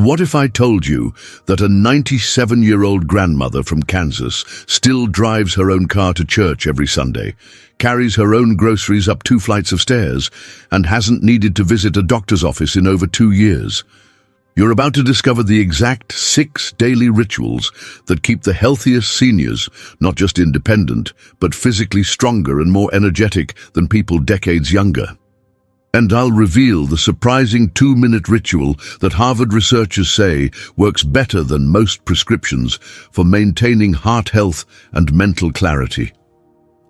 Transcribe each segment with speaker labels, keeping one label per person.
Speaker 1: What if I told you that a 97-year-old grandmother from Kansas still drives her own car to church every Sunday, carries her own groceries up 2 flights of stairs, and hasn't needed to visit a doctor's office in over 2 years? You're about to discover the exact 6 daily rituals that keep the healthiest seniors not just independent, but physically stronger and more energetic than people decades younger. And I'll reveal the surprising 2-minute ritual that Harvard researchers say works better than most prescriptions for maintaining heart health and mental clarity.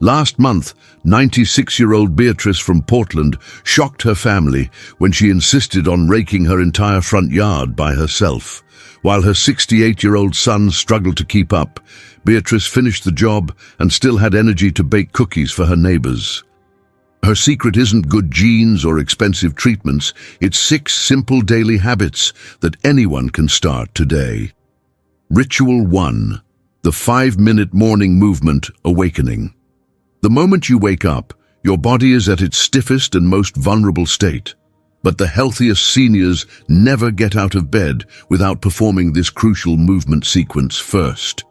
Speaker 1: Last month, 96-year-old Beatrice from Portland shocked her family when she insisted on raking her entire front yard by herself. While her 68-year-old son struggled to keep up, Beatrice finished the job and still had energy to bake cookies for her neighbors. Her secret isn't good genes or expensive treatments, it's 6 simple daily habits that anyone can start today. Ritual 1. The 5-minute morning movement awakening. The moment you wake up, your body is at its stiffest and most vulnerable state. But the healthiest seniors never get out of bed without performing this crucial movement sequence first.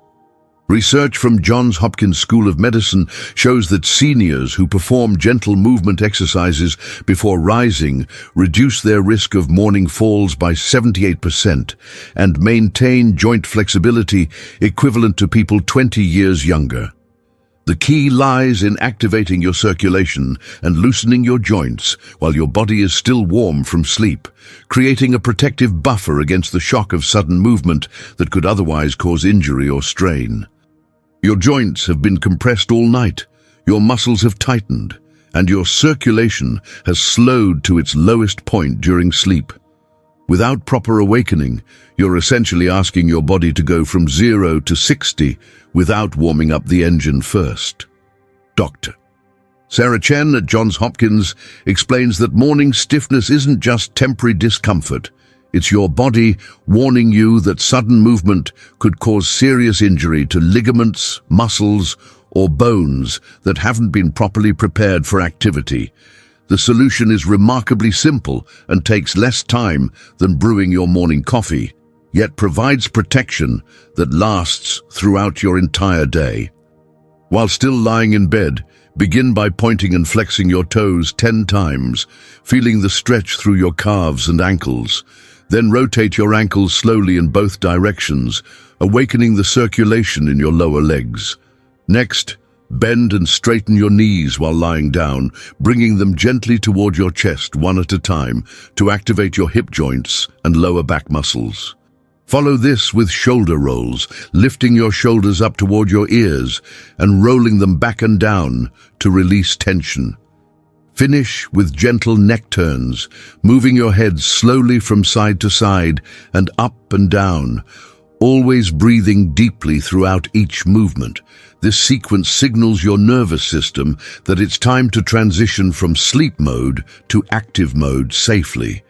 Speaker 1: Research from Johns Hopkins School of Medicine shows that seniors who perform gentle movement exercises before rising reduce their risk of morning falls by 78% and maintain joint flexibility equivalent to people 20 years younger. The key lies in activating your circulation and loosening your joints while your body is still warm from sleep, creating a protective buffer against the shock of sudden movement that could otherwise cause injury or strain. Your joints have been compressed all night, your muscles have tightened, and your circulation has slowed to its lowest point during sleep. Without proper awakening, you're essentially asking your body to go from 0 to 60 without warming up the engine first. Dr. Sarah Chen at Johns Hopkins explains that morning stiffness isn't just temporary discomfort. It's your body warning you that sudden movement could cause serious injury to ligaments, muscles, or bones that haven't been properly prepared for activity. The solution is remarkably simple and takes less time than brewing your morning coffee, yet provides protection that lasts throughout your entire day. While still lying in bed, begin by pointing and flexing your toes 10 times, feeling the stretch through your calves and ankles. Then rotate your ankles slowly in both directions, awakening the circulation in your lower legs. Next, bend and straighten your knees while lying down, bringing them gently toward your chest one at a time to activate your hip joints and lower back muscles. Follow this with shoulder rolls, lifting your shoulders up toward your ears and rolling them back and down to release tension. Finish with gentle neck turns, moving your head slowly from side to side and up and down, always breathing deeply throughout each movement. This sequence signals your nervous system that it's time to transition from sleep mode to active mode safely.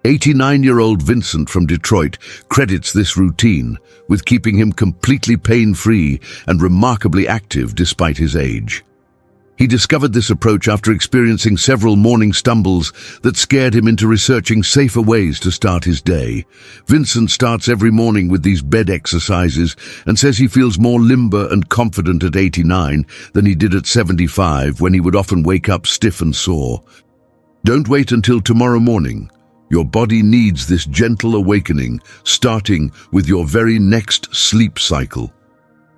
Speaker 1: 89-year-old Vincent from Detroit credits this routine with keeping him completely pain-free and remarkably active despite his age. He discovered this approach after experiencing several morning stumbles that scared him into researching safer ways to start his day. Vincent starts every morning with these bed exercises and says he feels more limber and confident at 89 than he did at 75, when he would often wake up stiff and sore. Don't wait until tomorrow morning. Your body needs this gentle awakening, starting with your very next sleep cycle.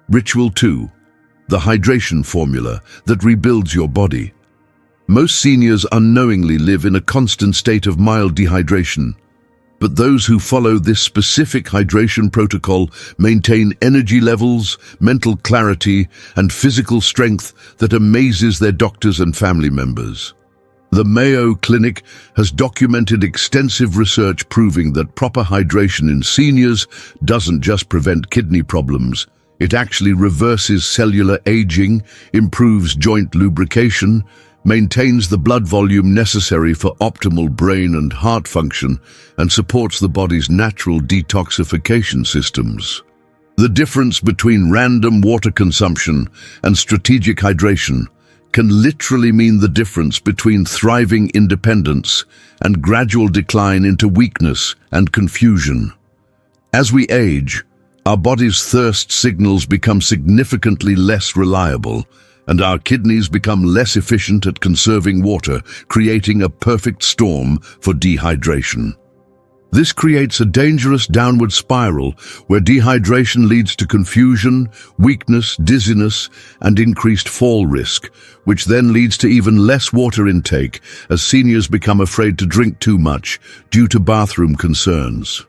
Speaker 1: Ritual 2. The hydration formula that rebuilds your body. Most seniors unknowingly live in a constant state of mild dehydration, but those who follow this specific hydration protocol maintain energy levels, mental clarity, and physical strength that amazes their doctors and family members. The Mayo Clinic has documented extensive research proving that proper hydration in seniors doesn't just prevent kidney problems. It actually reverses cellular aging, improves joint lubrication, maintains the blood volume necessary for optimal brain and heart function, and supports the body's natural detoxification systems. The difference between random water consumption and strategic hydration can literally mean the difference between thriving independence and gradual decline into weakness and confusion. As we age, our body's thirst signals become significantly less reliable, and our kidneys become less efficient at conserving water, creating a perfect storm for dehydration. This creates a dangerous downward spiral where dehydration leads to confusion, weakness, dizziness, and increased fall risk, which then leads to even less water intake as seniors become afraid to drink too much due to bathroom concerns.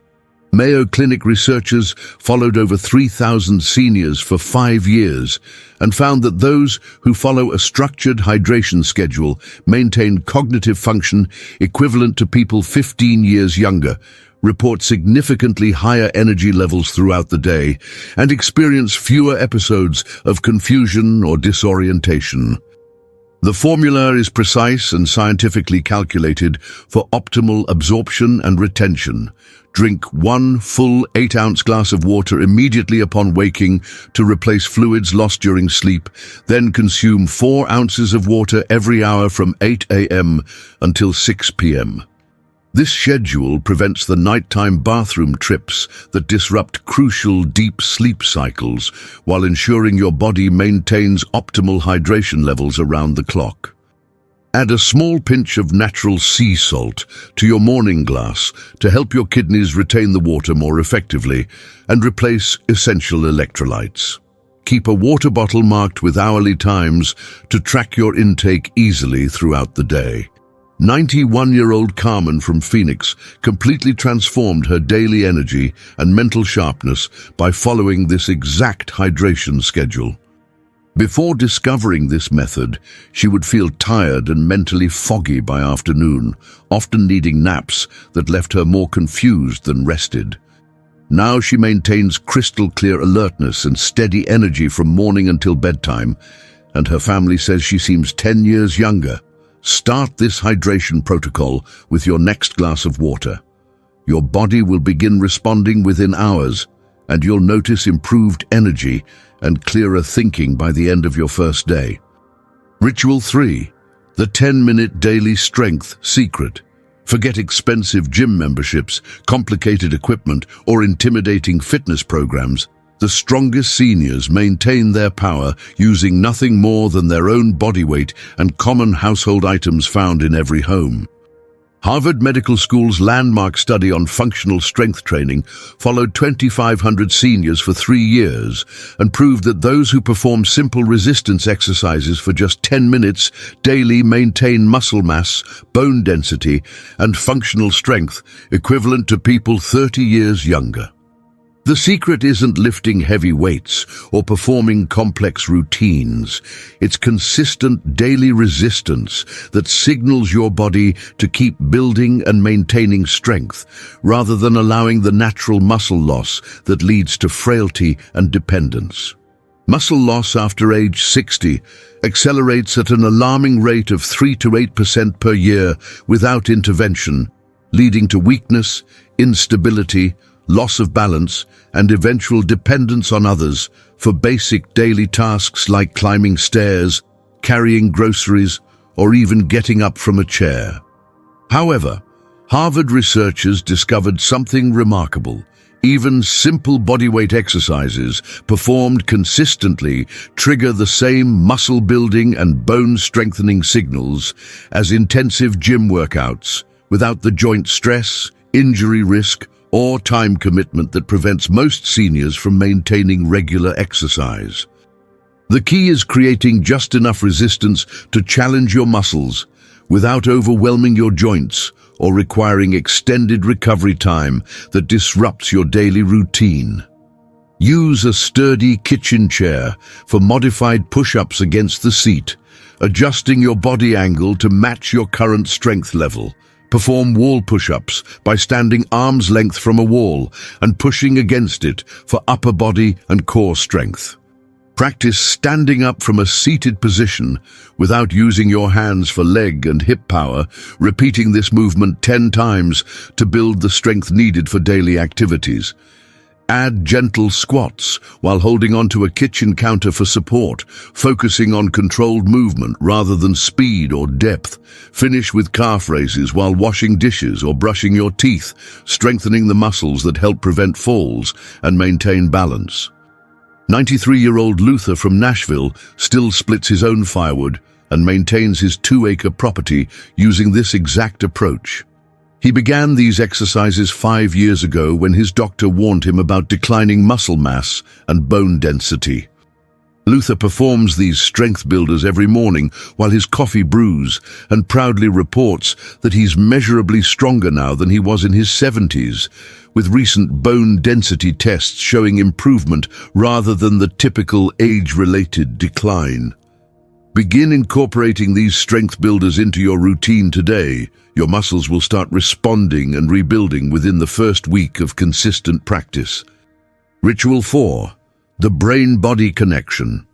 Speaker 1: Mayo Clinic researchers followed over 3,000 seniors for 5 years and found that those who follow a structured hydration schedule maintain cognitive function equivalent to people 15 years younger, report significantly higher energy levels throughout the day, and experience fewer episodes of confusion or disorientation. The formula is precise and scientifically calculated for optimal absorption and retention. Drink 1 full 8-ounce glass of water immediately upon waking to replace fluids lost during sleep, then consume 4 ounces of water every hour from 8 a.m. until 6 p.m. This schedule prevents the nighttime bathroom trips that disrupt crucial deep sleep cycles while ensuring your body maintains optimal hydration levels around the clock. Add a small pinch of natural sea salt to your morning glass to help your kidneys retain the water more effectively and replace essential electrolytes. Keep a water bottle marked with hourly times to track your intake easily throughout the day. 91-year-old Carmen from Phoenix completely transformed her daily energy and mental sharpness by following this exact hydration schedule. Before discovering this method, she would feel tired and mentally foggy by afternoon, often needing naps that left her more confused than rested. Now she maintains crystal-clear alertness and steady energy from morning until bedtime, and her family says she seems 10 years younger. Start this hydration protocol with your next glass of water. Your body will begin responding within hours, and you'll notice improved energy and clearer thinking by the end of your first day. Ritual 3. The 10-minute daily strength secret. Forget expensive gym memberships, complicated equipment, or intimidating fitness programs. The strongest seniors maintain their power using nothing more than their own body weight and common household items found in every home. Harvard Medical School's landmark study on functional strength training followed 2,500 seniors for 3 years and proved that those who perform simple resistance exercises for just 10 minutes daily maintain muscle mass, bone density, and functional strength equivalent to people 30 years younger. The secret isn't lifting heavy weights or performing complex routines. It's consistent daily resistance that signals your body to keep building and maintaining strength, rather than allowing the natural muscle loss that leads to frailty and dependence. Muscle loss after age 60 accelerates at an alarming rate of 3 to 8% per year without intervention, leading to weakness, instability, loss of balance, and eventual dependence on others for basic daily tasks like climbing stairs, carrying groceries, or even getting up from a chair. However, Harvard researchers discovered something remarkable. Even simple bodyweight exercises performed consistently trigger the same muscle-building and bone-strengthening signals as intensive gym workouts, without the joint stress, injury risk, or time commitment that prevents most seniors from maintaining regular exercise. The key is creating just enough resistance to challenge your muscles without overwhelming your joints or requiring extended recovery time that disrupts your daily routine. Use a sturdy kitchen chair for modified push-ups against the seat, adjusting your body angle to match your current strength level. Perform wall push-ups by standing arm's length from a wall and pushing against it for upper body and core strength. Practice standing up from a seated position without using your hands for leg and hip power, repeating this movement 10 times to build the strength needed for daily activities. Add gentle squats while holding onto a kitchen counter for support, focusing on controlled movement rather than speed or depth. Finish with calf raises while washing dishes or brushing your teeth, strengthening the muscles that help prevent falls and maintain balance. 93-year-old Luther from Nashville still splits his own firewood and maintains his 2-acre property using this exact approach. He began these exercises 5 years ago when his doctor warned him about declining muscle mass and bone density. Luther performs these strength builders every morning while his coffee brews and proudly reports that he's measurably stronger now than he was in his 70s, with recent bone density tests showing improvement rather than the typical age-related decline. Begin incorporating these strength builders into your routine today. Your muscles will start responding and rebuilding within the first week of consistent practice. Ritual 4. The brain-body connection.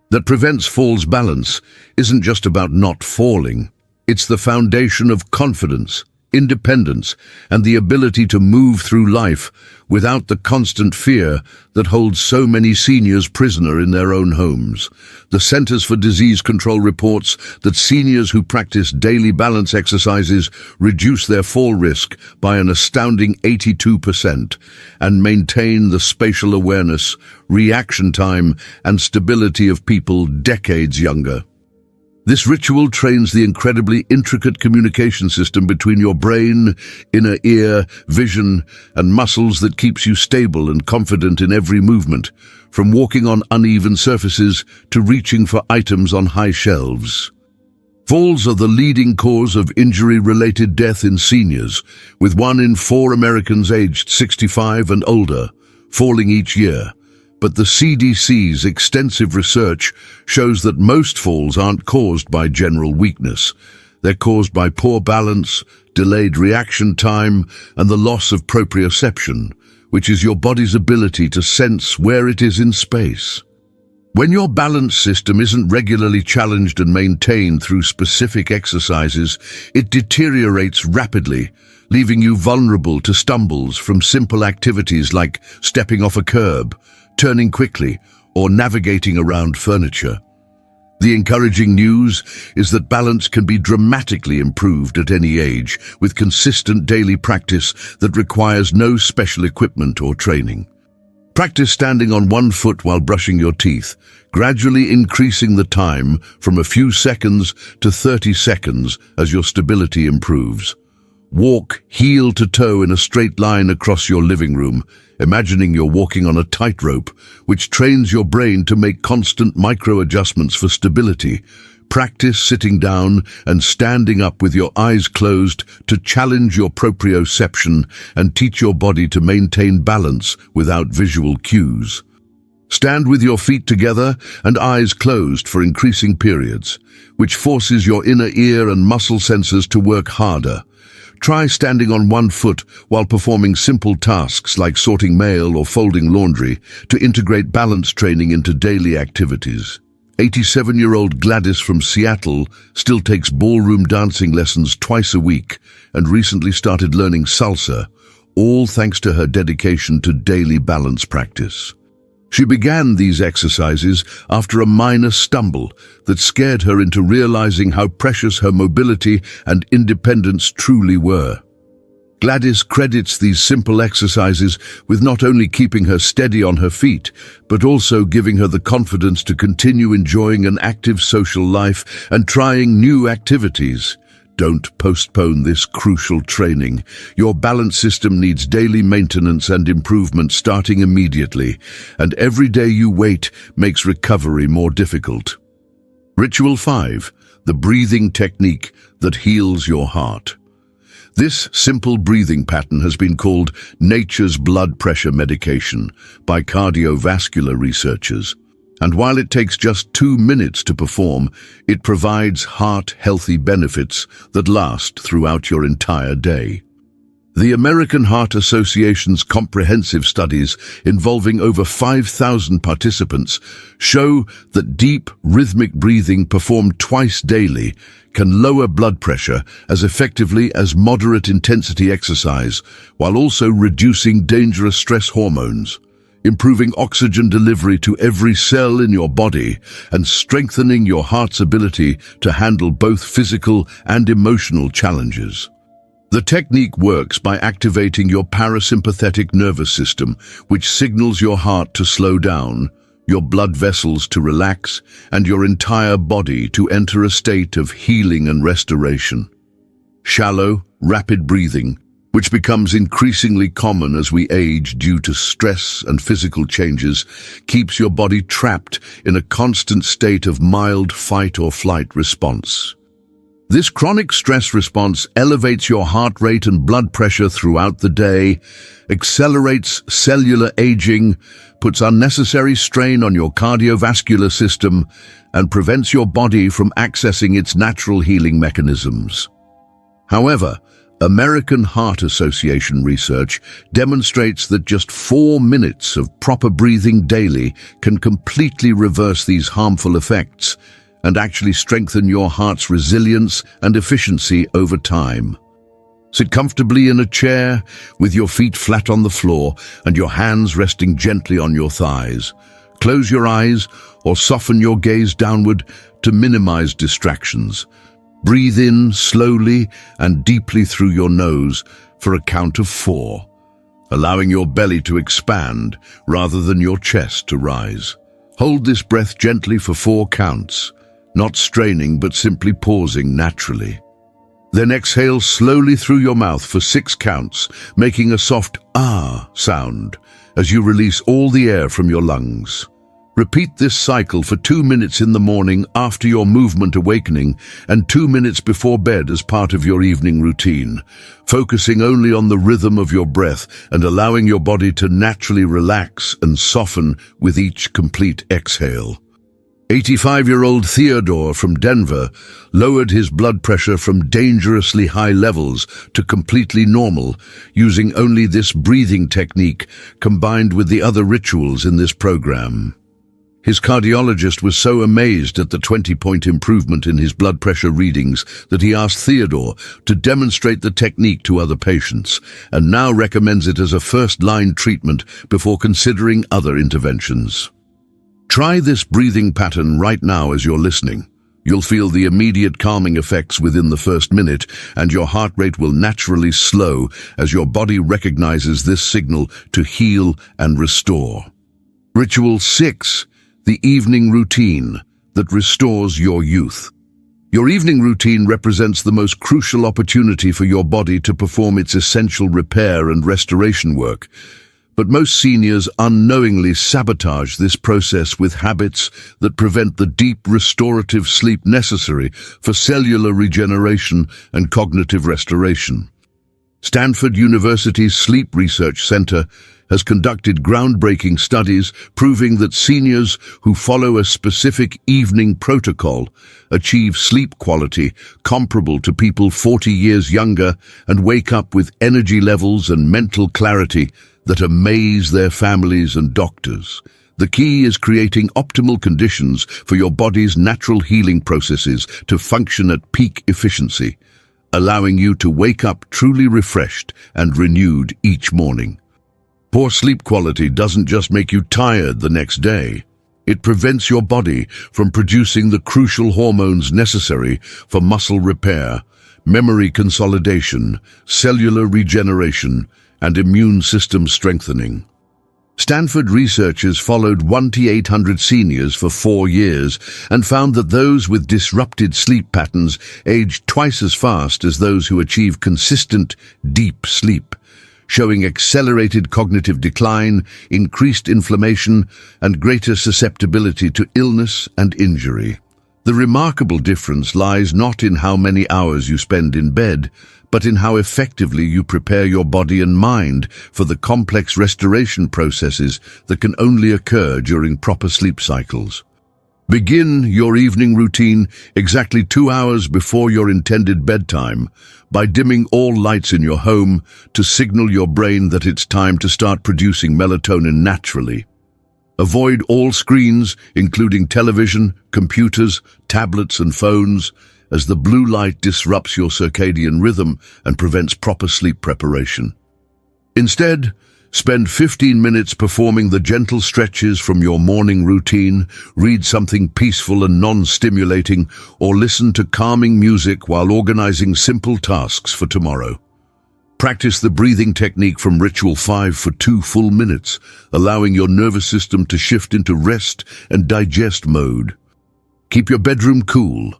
Speaker 1: That prevents falls balance isn't just about not falling. It's the foundation of confidence, independence, and the ability to move through life without the constant fear that holds so many seniors prisoner in their own homes. The Centers for Disease Control reports that seniors who practice daily balance exercises reduce their fall risk by an astounding 82% and maintain the spatial awareness, reaction time, and stability of people decades younger. This ritual trains the incredibly intricate communication system between your brain, inner ear, vision, and muscles that keeps you stable and confident in every movement, from walking on uneven surfaces to reaching for items on high shelves. Falls are the leading cause of injury-related death in seniors, with 1 in 4 Americans aged 65 and older falling each year. But the CDC's extensive research shows that most falls aren't caused by general weakness. They're caused by poor balance, delayed reaction time, and the loss of proprioception, which is your body's ability to sense where it is in space. When your balance system isn't regularly challenged and maintained through specific exercises, it deteriorates rapidly, leaving you vulnerable to stumbles from simple activities like stepping off a curb, turning quickly, or navigating around furniture. The encouraging news is that balance can be dramatically improved at any age with consistent daily practice that requires no special equipment or training. Practice standing on one foot while brushing your teeth, gradually increasing the time from a few seconds to 30 seconds as your stability improves. Walk heel to toe in a straight line across your living room, imagining you're walking on a tightrope, which trains your brain to make constant micro-adjustments for stability. Practice sitting down and standing up with your eyes closed to challenge your proprioception and teach your body to maintain balance without visual cues. Stand with your feet together and eyes closed for increasing periods, which forces your inner ear and muscle sensors to work harder. Try standing on one foot while performing simple tasks like sorting mail or folding laundry to integrate balance training into daily activities. 87-year-old Gladys from Seattle still takes ballroom dancing lessons twice a week and recently started learning salsa, all thanks to her dedication to daily balance practice. She began these exercises after a minor stumble that scared her into realizing how precious her mobility and independence truly were. Gladys credits these simple exercises with not only keeping her steady on her feet, but also giving her the confidence to continue enjoying an active social life and trying new activities. Don't postpone this crucial training. Your balance system needs daily maintenance and improvement starting immediately, and every day you wait makes recovery more difficult. Ritual 5. The breathing technique that heals your heart. This simple breathing pattern has been called nature's blood pressure medication by cardiovascular researchers. And while it takes just 2 minutes to perform, it provides heart-healthy benefits that last throughout your entire day. The American Heart Association's comprehensive studies involving over 5,000 participants show that deep, rhythmic breathing performed twice daily can lower blood pressure as effectively as moderate-intensity exercise, while also reducing dangerous stress hormones, improving oxygen delivery to every cell in your body, and strengthening your heart's ability to handle both physical and emotional challenges. The technique works by activating your parasympathetic nervous system, which signals your heart to slow down, your blood vessels to relax, and your entire body to enter a state of healing and restoration. Shallow, rapid breathing, which becomes increasingly common as we age due to stress and physical changes, keeps your body trapped in a constant state of mild fight-or-flight response. This chronic stress response elevates your heart rate and blood pressure throughout the day, accelerates cellular aging, puts unnecessary strain on your cardiovascular system, and prevents your body from accessing its natural healing mechanisms. However, American Heart Association research demonstrates that just 4 minutes of proper breathing daily can completely reverse these harmful effects and actually strengthen your heart's resilience and efficiency over time. Sit comfortably in a chair with your feet flat on the floor and your hands resting gently on your thighs. Close your eyes or soften your gaze downward to minimize distractions. Breathe in slowly and deeply through your nose for a count of 4, allowing your belly to expand rather than your chest to rise. Hold this breath gently for 4 counts, not straining but simply pausing naturally. Then exhale slowly through your mouth for 6 counts, making a soft ah sound as you release all the air from your lungs. Repeat this cycle for 2 minutes in the morning after your movement awakening and 2 minutes before bed as part of your evening routine, focusing only on the rhythm of your breath and allowing your body to naturally relax and soften with each complete exhale. 85-year-old Theodore from Denver lowered his blood pressure from dangerously high levels to completely normal using only this breathing technique combined with the other rituals in this program. His cardiologist was so amazed at the 20-point improvement in his blood pressure readings that he asked Theodore to demonstrate the technique to other patients and now recommends it as a first-line treatment before considering other interventions. Try this breathing pattern right now as you're listening. You'll feel the immediate calming effects within the first minute, and your heart rate will naturally slow as your body recognizes this signal to heal and restore. Ritual 6. The evening routine that restores your youth. Your evening routine represents the most crucial opportunity for your body to perform its essential repair and restoration work. But most seniors unknowingly sabotage this process with habits that prevent the deep restorative sleep necessary for cellular regeneration and cognitive restoration. Stanford University's Sleep Research Center has conducted groundbreaking studies proving that seniors who follow a specific evening protocol achieve sleep quality comparable to people 40 years younger and wake up with energy levels and mental clarity that amaze their families and doctors. The key is creating optimal conditions for your body's natural healing processes to function at peak efficiency, allowing you to wake up truly refreshed and renewed each morning. Poor sleep quality doesn't just make you tired the next day. It prevents your body from producing the crucial hormones necessary for muscle repair, memory consolidation, cellular regeneration, and immune system strengthening. Stanford researchers followed 1,800 seniors for 4 years and found that those with disrupted sleep patterns aged twice as fast as those who achieved consistent, deep sleep, showing accelerated cognitive decline, increased inflammation, and greater susceptibility to illness and injury. The remarkable difference lies not in how many hours you spend in bed, but in how effectively you prepare your body and mind for the complex restoration processes that can only occur during proper sleep cycles. Begin your evening routine exactly 2 hours before your intended bedtime by dimming all lights in your home to signal your brain that it's time to start producing melatonin naturally. Avoid all screens, including television, computers, tablets, and phones, as the blue light disrupts your circadian rhythm and prevents proper sleep preparation. Instead, spend 15 minutes performing the gentle stretches from your morning routine, read something peaceful and non-stimulating, or listen to calming music while organizing simple tasks for tomorrow. Practice the breathing technique from Ritual 5 for 2 full minutes, allowing your nervous system to shift into rest and digest mode. Keep your bedroom cool,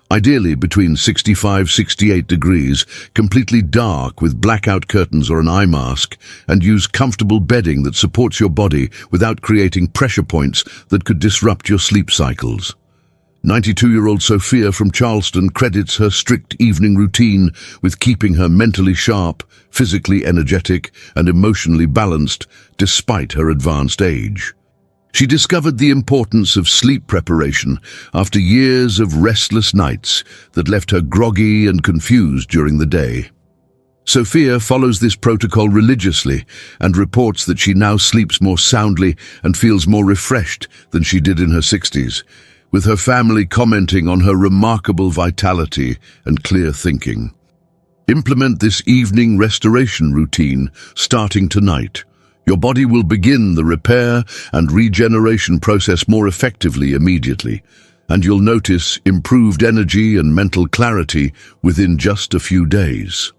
Speaker 1: ideally between 65-68 degrees, completely dark with blackout curtains or an eye mask, and use comfortable bedding that supports your body without creating pressure points that could disrupt your sleep cycles. 92-year-old Sophia from Charleston credits her strict evening routine with keeping her mentally sharp, physically energetic, and emotionally balanced despite her advanced age. She discovered the importance of sleep preparation after years of restless nights that left her groggy and confused during the day. Sophia follows this protocol religiously and reports that she now sleeps more soundly and feels more refreshed than she did in her 60s, with her family commenting on her remarkable vitality and clear thinking. Implement this evening restoration routine starting tonight. Your body will begin the repair and regeneration process more effectively immediately, and you'll notice improved energy and mental clarity within just a few days.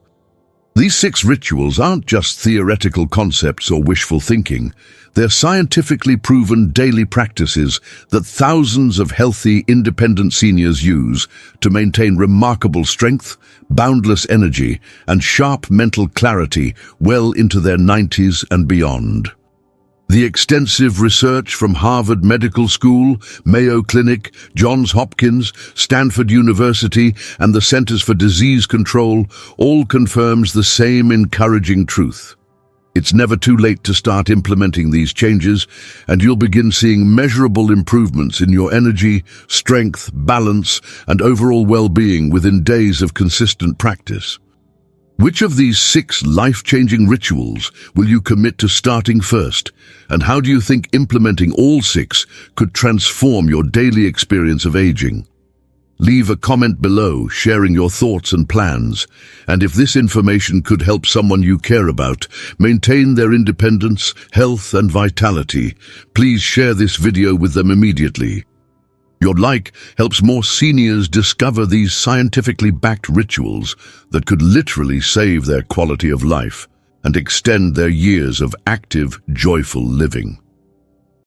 Speaker 1: These 6 rituals aren't just theoretical concepts or wishful thinking. They're scientifically proven daily practices that thousands of healthy, independent seniors use to maintain remarkable strength, boundless energy, and sharp mental clarity well into their 90s and beyond. The extensive research from Harvard Medical School, Mayo Clinic, Johns Hopkins, Stanford University, and the Centers for Disease Control all confirms the same encouraging truth. It's never too late to start implementing these changes, and you'll begin seeing measurable improvements in your energy, strength, balance, and overall well-being within days of consistent practice. Which of these 6 life-changing rituals will you commit to starting first, and how do you think implementing all 6 could transform your daily experience of aging? Leave a comment below sharing your thoughts and plans, and if this information could help someone you care about maintain their independence, health, and vitality, please share this video with them immediately. Your like helps more seniors discover these scientifically backed rituals that could literally save their quality of life and extend their years of active, joyful living.